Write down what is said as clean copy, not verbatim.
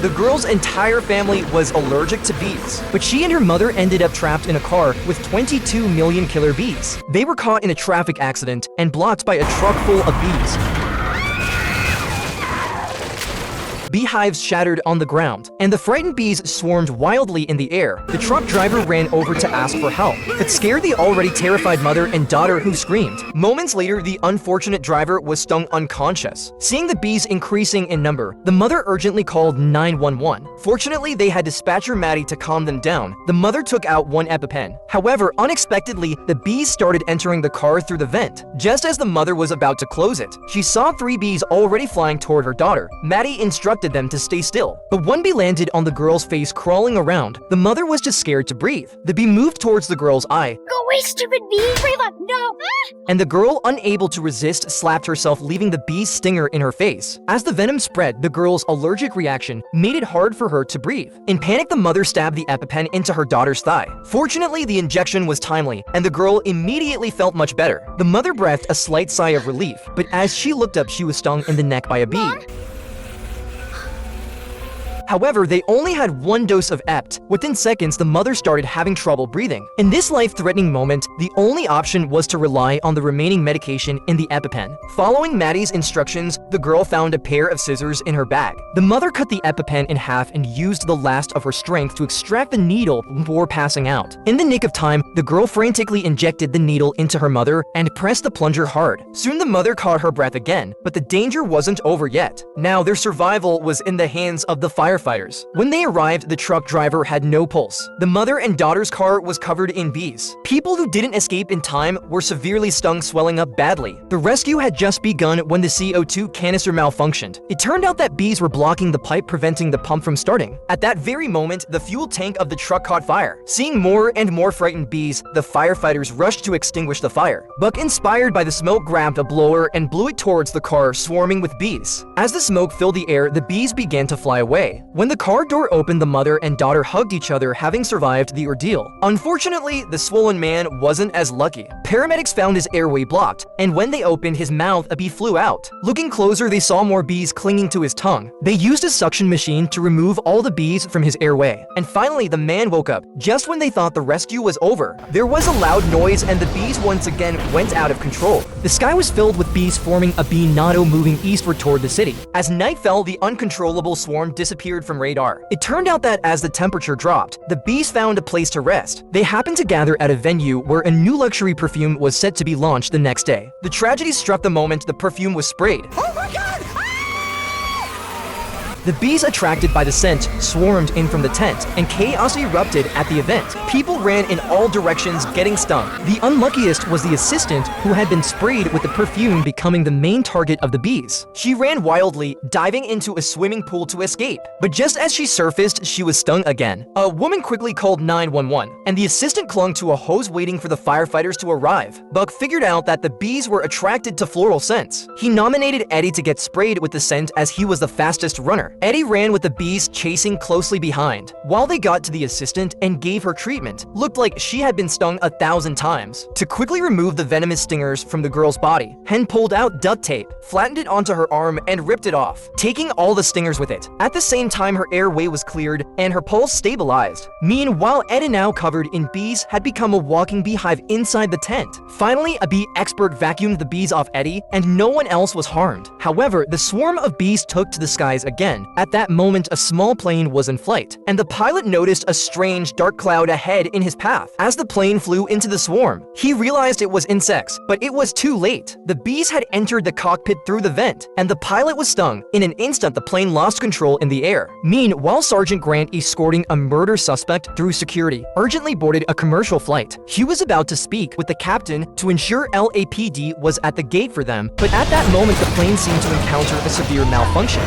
The girl's entire family was allergic to bees, but she and her mother ended up trapped in a car with 22 million killer bees. They were caught in a traffic accident and blocked by a truck full of bees. Beehives shattered on the ground, and the frightened bees swarmed wildly in the air. The truck driver ran over to ask for help, but scared the already terrified mother and daughter, who screamed. Moments later, the unfortunate driver was stung unconscious. Seeing the bees increasing in number, the mother urgently called 911. Fortunately, they had dispatcher Maddie to calm them down. The mother took out one EpiPen. However, unexpectedly, the bees started entering the car through the vent. Just as the mother was about to close it, she saw 3 bees already flying toward her daughter. Maddie instructed them to stay still, but one bee landed on the girl's face, crawling around. The mother was just scared to breathe. The bee moved towards the girl's eye. Go away, stupid bee! Breathe up! No! And the girl, unable to resist, slapped herself, leaving the bee's stinger in her face. As the venom spread, the girl's allergic reaction made it hard for her to breathe. In panic, the mother stabbed the EpiPen into her daughter's thigh. Fortunately, the injection was timely, and the girl immediately felt much better. The mother breathed a slight sigh of relief, but as she looked up, she was stung in the neck by a bee. Mom? However, they only had 1 dose of Ept. Within seconds, the mother started having trouble breathing. In this life-threatening moment, the only option was to rely on the remaining medication in the EpiPen. Following Maddie's instructions, the girl found a pair of scissors in her bag. The mother cut the EpiPen in half and used the last of her strength to extract the needle before passing out. In the nick of time, the girl frantically injected the needle into her mother and pressed the plunger hard. Soon the mother caught her breath again, but the danger wasn't over yet. Now their survival was in the hands of the firefighters. When they arrived, the truck driver had no pulse. The mother and daughter's car was covered in bees. People who didn't escape in time were severely stung, swelling up badly. The rescue had just begun when the CO2 canister malfunctioned. It turned out that bees were blocking the pipe, preventing the pump from starting. At that very moment, the fuel tank of the truck caught fire. Seeing more and more frightened bees, the firefighters rushed to extinguish the fire. Buck, inspired by the smoke, grabbed a blower and blew it towards the car swarming with bees. As the smoke filled the air, the bees began to fly away. When the car door opened, the mother and daughter hugged each other, having survived the ordeal. Unfortunately, the swollen man wasn't as lucky. Paramedics found his airway blocked, and when they opened his mouth, a bee flew out. Looking closer, they saw more bees clinging to his tongue. They used a suction machine to remove all the bees from his airway. And finally, the man woke up. Just when they thought the rescue was over, there was a loud noise, and the bees once again went out of control. The sky was filled with bees, forming a bee-nado moving eastward toward the city. As night fell, the uncontrollable swarm disappeared from radar. It turned out that as the temperature dropped, the bees found a place to rest. They happened to gather at a venue where a new luxury perfume was set to be launched the next day. The tragedy struck the moment the perfume was sprayed. Oh my God! The bees, attracted by the scent, swarmed in from the tent, and chaos erupted at the event. People ran in all directions, getting stung. The unluckiest was the assistant, who had been sprayed with the perfume, becoming the main target of the bees. She ran wildly, diving into a swimming pool to escape. But just as she surfaced, she was stung again. A woman quickly called 911, and the assistant clung to a hose, waiting for the firefighters to arrive. Buck figured out that the bees were attracted to floral scents. He nominated Eddie to get sprayed with the scent, as he was the fastest runner. Eddie ran with the bees chasing closely behind. While they got to the assistant and gave her treatment, looked like she had been stung 1,000 times. To quickly remove the venomous stingers from the girl's body, Hen pulled out duct tape, flattened it onto her arm, and ripped it off, taking all the stingers with it. At the same time, her airway was cleared and her pulse stabilized. Meanwhile, Eddie, now covered in bees, had become a walking beehive inside the tent. Finally, a bee expert vacuumed the bees off Eddie, and no one else was harmed. However, the swarm of bees took to the skies again. At that moment, a small plane was in flight, and the pilot noticed a strange dark cloud ahead in his path. As the plane flew into the swarm, he realized it was insects, but it was too late. The bees had entered the cockpit through the vent, and the pilot was stung. In an instant, the plane lost control in the air. Meanwhile, Sergeant Grant, escorting a murder suspect through security, urgently boarded a commercial flight. He was about to speak with the captain to ensure LAPD was at the gate for them, but at that moment, the plane seemed to encounter a severe malfunction.